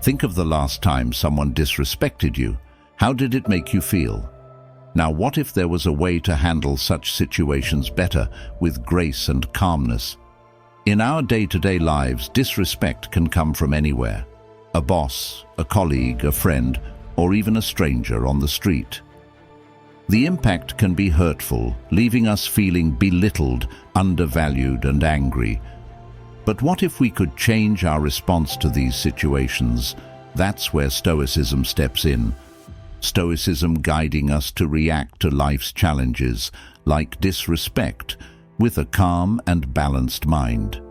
Think of the last time someone disrespected you. How did it make you feel? Now, what if there was a way to handle such situations better, with grace and calmness? In our day-to-day lives, disrespect can come from anywhere. A boss, a colleague, a friend, or even a stranger on the street. The impact can be hurtful, leaving us feeling belittled, undervalued, and angry. But what if we could change our response to these situations? That's where Stoicism steps in. Stoicism guiding us to react to life's challenges, like disrespect, with a calm and balanced mind.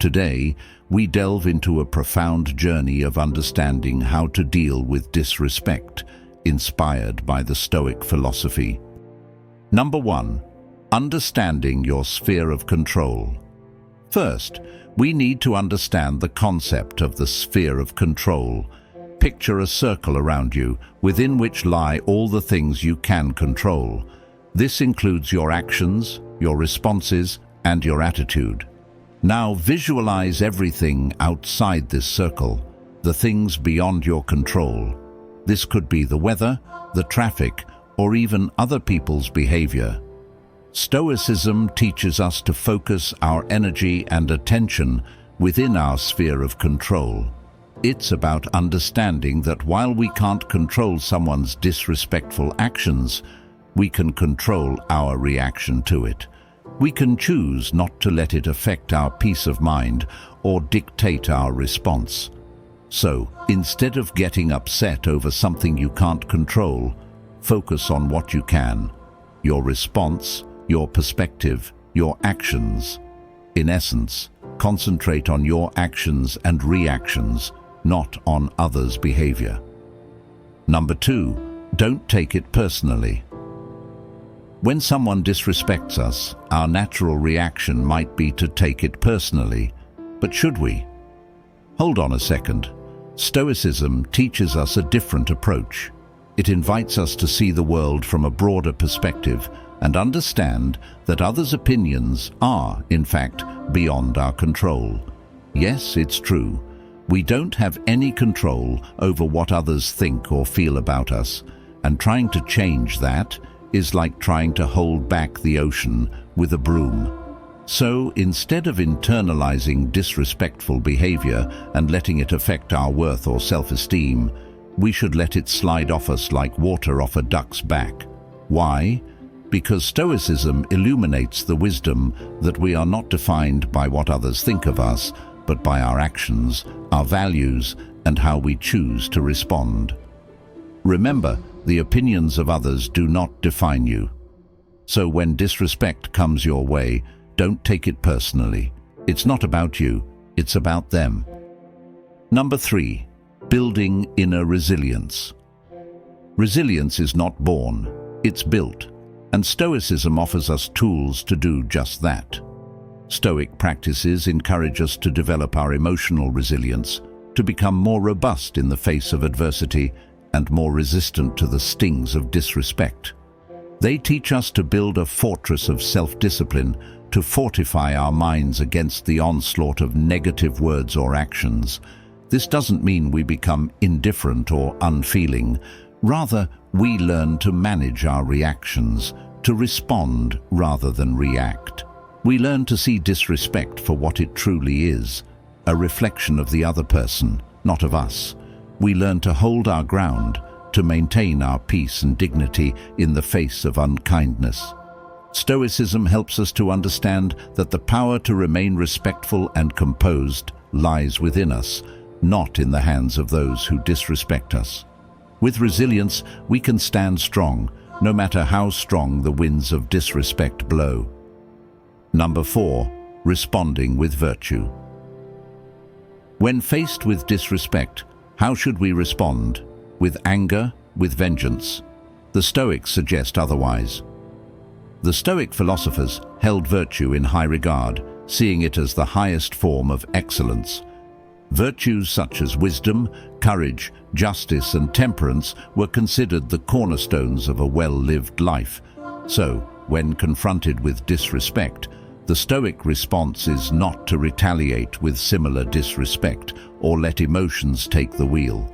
Today, we delve into a profound journey of understanding how to deal with disrespect, inspired by the Stoic philosophy. Number 1. Understanding your sphere of control. First, we need to understand the concept of the sphere of control. Picture a circle around you, within which lie all the things you can control. This includes your actions, your responses, and your attitude. Now visualize everything outside this circle, the things beyond your control. This could be the weather, the traffic, or even other people's behavior. Stoicism teaches us to focus our energy and attention within our sphere of control. It's about understanding that while we can't control someone's disrespectful actions, we can control our reaction to it. We can choose not to let it affect our peace of mind or dictate our response. So, instead of getting upset over something you can't control, focus on what you can: your response, your perspective, your actions. In essence, concentrate on your actions and reactions, not on others' behavior. Number 2, don't take it personally. When someone disrespects us, our natural reaction might be to take it personally. But should we? Hold on a second. Stoicism teaches us a different approach. It invites us to see the world from a broader perspective and understand that others' opinions are, in fact, beyond our control. Yes, it's true. We don't have any control over what others think or feel about us, and trying to change that is like trying to hold back the ocean with a broom. So, instead of internalizing disrespectful behavior and letting it affect our worth or self-esteem, we should let it slide off us like water off a duck's back. Why? Because Stoicism illuminates the wisdom that we are not defined by what others think of us, but by our actions, our values, and how we choose to respond. Remember, the opinions of others do not define you. So when disrespect comes your way, don't take it personally. It's not about you, it's about them. Number 3, building inner resilience. Resilience is not born, it's built, and Stoicism offers us tools to do just that. Stoic practices encourage us to develop our emotional resilience, to become more robust in the face of adversity and more resistant to the stings of disrespect. They teach us to build a fortress of self-discipline, to fortify our minds against the onslaught of negative words or actions. This doesn't mean we become indifferent or unfeeling. Rather, we learn to manage our reactions, to respond rather than react. We learn to see disrespect for what it truly is, a reflection of the other person, not of us. We learn to hold our ground, to maintain our peace and dignity in the face of unkindness. Stoicism helps us to understand that the power to remain respectful and composed lies within us, not in the hands of those who disrespect us. With resilience, we can stand strong, no matter how strong the winds of disrespect blow. Number 4, responding with virtue. When faced with disrespect, how should we respond? With anger? With vengeance? The Stoics suggest otherwise. The Stoic philosophers held virtue in high regard, seeing it as the highest form of excellence. Virtues such as wisdom, courage, justice, and temperance were considered the cornerstones of a well-lived life. So, when confronted with disrespect, The Stoic response is not to retaliate with similar disrespect or let emotions take the wheel.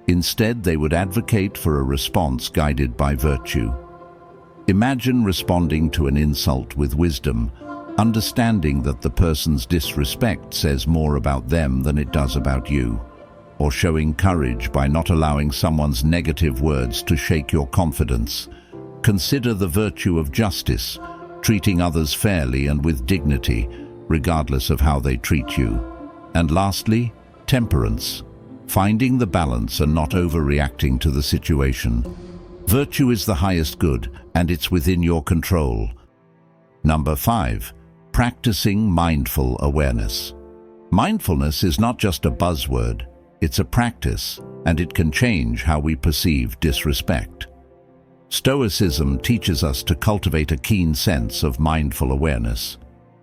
Instead, they would advocate for a response guided by virtue. Imagine responding to an insult with wisdom, understanding that the person's disrespect says more about them than it does about you, or showing courage by not allowing someone's negative words to shake your confidence. Consider the virtue of justice, treating others fairly and with dignity, regardless of how they treat you. And lastly, temperance, finding the balance and not overreacting to the situation. Virtue is the highest good, and it's within your control. Number 5, practicing mindful awareness. Mindfulness is not just a buzzword, it's a practice, and it can change how we perceive disrespect. Stoicism teaches us to cultivate a keen sense of mindful awareness.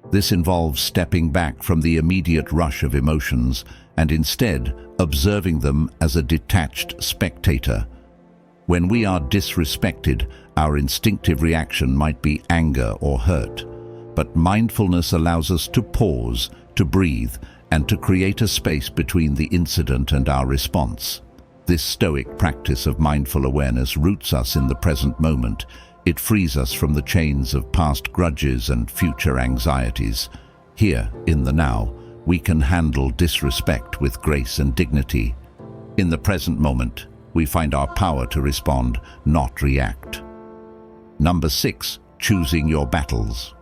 This involves stepping back from the immediate rush of emotions and instead observing them as a detached spectator. When we are disrespected, our instinctive reaction might be anger or hurt, but mindfulness allows us to pause, to breathe, and to create a space between the incident and our response. This Stoic practice of mindful awareness roots us in the present moment. It frees us from the chains of past grudges and future anxieties. Here, in the now, we can handle disrespect with grace and dignity. In the present moment, we find our power to respond, not react. Number 6, choosing your battles.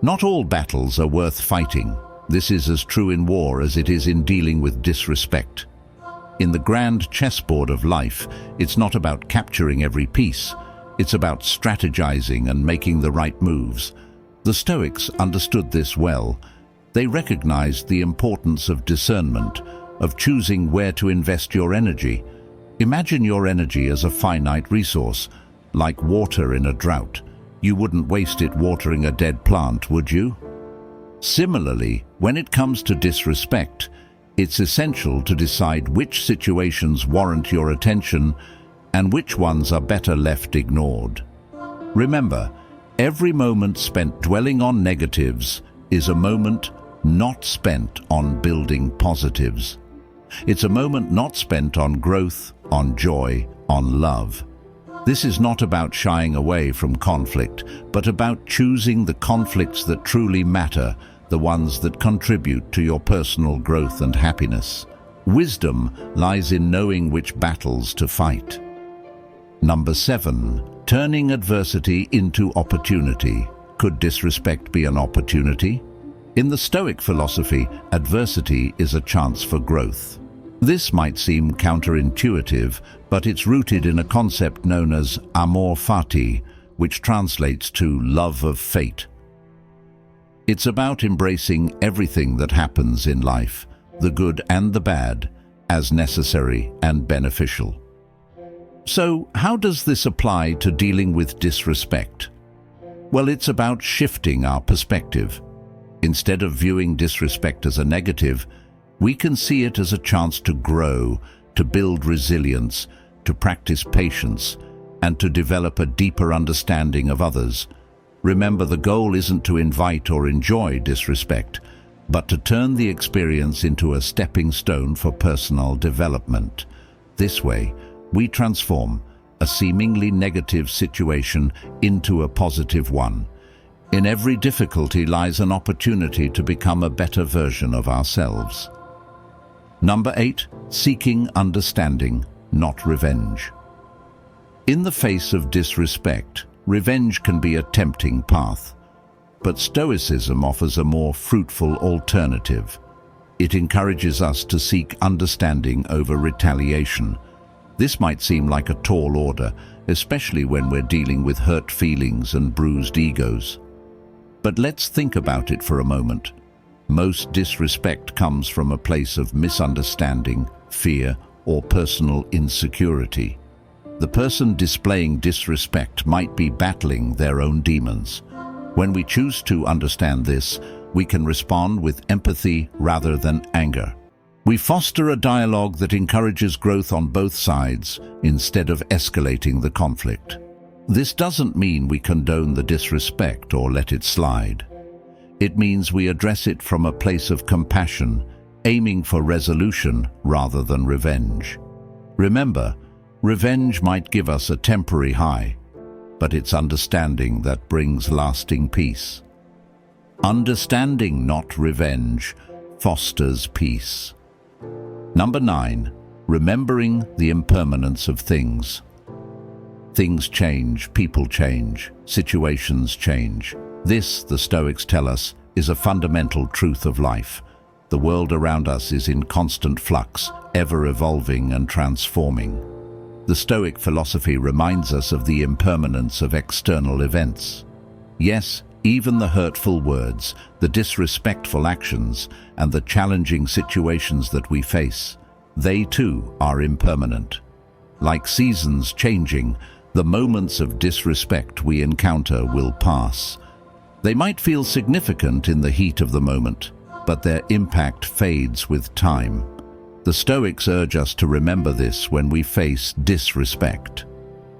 Not all battles are worth fighting. This is as true in war as it is in dealing with disrespect. In the grand chessboard of life, it's not about capturing every piece. It's about strategizing and making the right moves. The Stoics understood this well. They recognized the importance of discernment, of choosing where to invest your energy. Imagine your energy as a finite resource, like water in a drought. You wouldn't waste it watering a dead plant, would you? Similarly, when it comes to disrespect, it's essential to decide which situations warrant your attention and which ones are better left ignored. Remember, every moment spent dwelling on negatives is a moment not spent on building positives. It's a moment not spent on growth, on joy, on love. This is not about shying away from conflict, but about choosing the conflicts that truly matter, the ones that contribute to your personal growth and happiness. Wisdom lies in knowing which battles to fight. Number 7, turning adversity into opportunity. Could disrespect be an opportunity? In the Stoic philosophy, adversity is a chance for growth. This might seem counterintuitive, but it's rooted in a concept known as amor fati, which translates to love of fate. It's about embracing everything that happens in life, the good and the bad, as necessary and beneficial. So, how does this apply to dealing with disrespect? Well, it's about shifting our perspective. Instead of viewing disrespect as a negative, we can see it as a chance to grow, to build resilience, to practice patience, and to develop a deeper understanding of others. Remember, the goal isn't to invite or enjoy disrespect, but to turn the experience into a stepping stone for personal development. This way, we transform a seemingly negative situation into a positive one. In every difficulty lies an opportunity to become a better version of ourselves. Number 8, seeking understanding, not revenge. In the face of disrespect, revenge can be a tempting path, but Stoicism offers a more fruitful alternative. It encourages us to seek understanding over retaliation. This might seem like a tall order, especially when we're dealing with hurt feelings and bruised egos. But let's think about it for a moment. Most disrespect comes from a place of misunderstanding, fear, or personal insecurity. The person displaying disrespect might be battling their own demons. When we choose to understand this, we can respond with empathy rather than anger. We foster a dialogue that encourages growth on both sides instead of escalating the conflict. This doesn't mean we condone the disrespect or let it slide. It means we address it from a place of compassion, aiming for resolution rather than revenge. Remember, revenge might give us a temporary high, but it's understanding that brings lasting peace. Understanding, not revenge, fosters peace. Number 9. Remembering the impermanence of things. Things change, people change, situations change. This, the Stoics tell us, is a fundamental truth of life. The world around us is in constant flux, ever evolving and transforming. The Stoic philosophy reminds us of the impermanence of external events. Yes, even the hurtful words, the disrespectful actions, and the challenging situations that we face, they too are impermanent. Like seasons changing, the moments of disrespect we encounter will pass. They might feel significant in the heat of the moment, but their impact fades with time. The Stoics urge us to remember this when we face disrespect.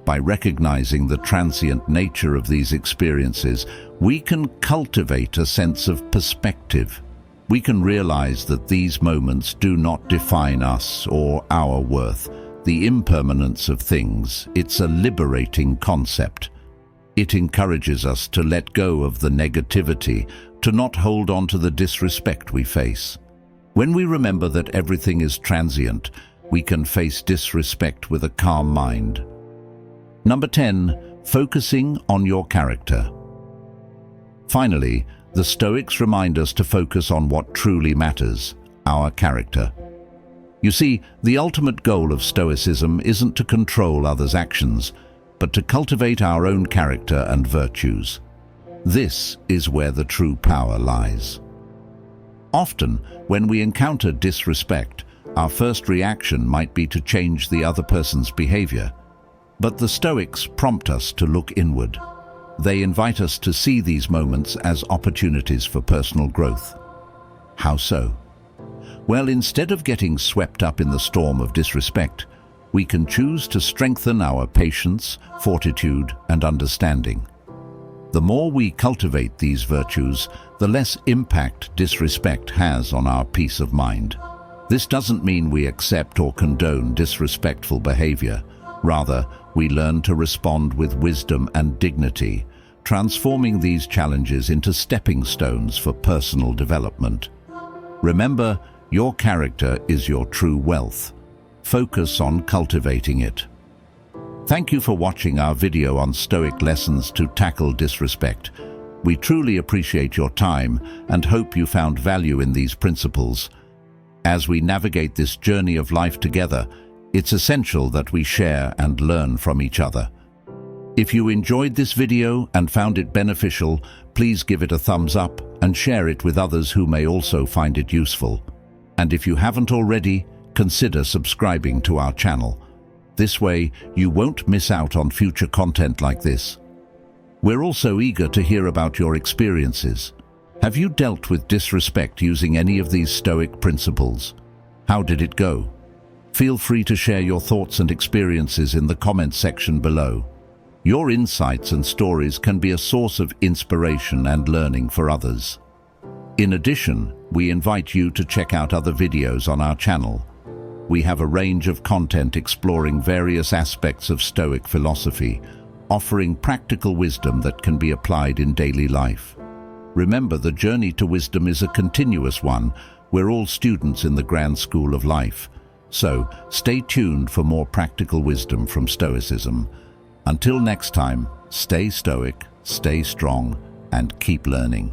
By recognizing the transient nature of these experiences, we can cultivate a sense of perspective. We can realize that these moments do not define us or our worth. The impermanence of things, it's a liberating concept. It encourages us to let go of the negativity, to not hold on to the disrespect we face. When we remember that everything is transient, we can face disrespect with a calm mind. Number 10. Focusing on your character. Finally, the Stoics remind us to focus on what truly matters, our character. You see, the ultimate goal of Stoicism isn't to control others' actions, but to cultivate our own character and virtues. This is where the true power lies. Often, when we encounter disrespect, our first reaction might be to change the other person's behavior. But the Stoics prompt us to look inward. They invite us to see these moments as opportunities for personal growth. How so? Well, instead of getting swept up in the storm of disrespect, we can choose to strengthen our patience, fortitude, and understanding. The more we cultivate these virtues, the less impact disrespect has on our peace of mind. This doesn't mean we accept or condone disrespectful behavior. Rather, we learn to respond with wisdom and dignity, transforming these challenges into stepping stones for personal development. Remember, your character is your true wealth. Focus on cultivating it. Thank you for watching our video on Stoic lessons to tackle disrespect. We truly appreciate your time and hope you found value in these principles. As we navigate this journey of life together, it's essential that we share and learn from each other. If you enjoyed this video and found it beneficial, please give it a thumbs up and share it with others who may also find it useful. And if you haven't already, consider subscribing to our channel. This way, you won't miss out on future content like this. We're also eager to hear about your experiences. Have you dealt with disrespect using any of these Stoic principles? How did it go? Feel free to share your thoughts and experiences in the comments section below. Your insights and stories can be a source of inspiration and learning for others. In addition, we invite you to check out other videos on our channel. We have a range of content exploring various aspects of Stoic philosophy, offering practical wisdom that can be applied in daily life. Remember, the journey to wisdom is a continuous one. We're all students in the grand school of life. So, stay tuned for more practical wisdom from Stoicism. Until next time, stay Stoic, stay strong, and keep learning.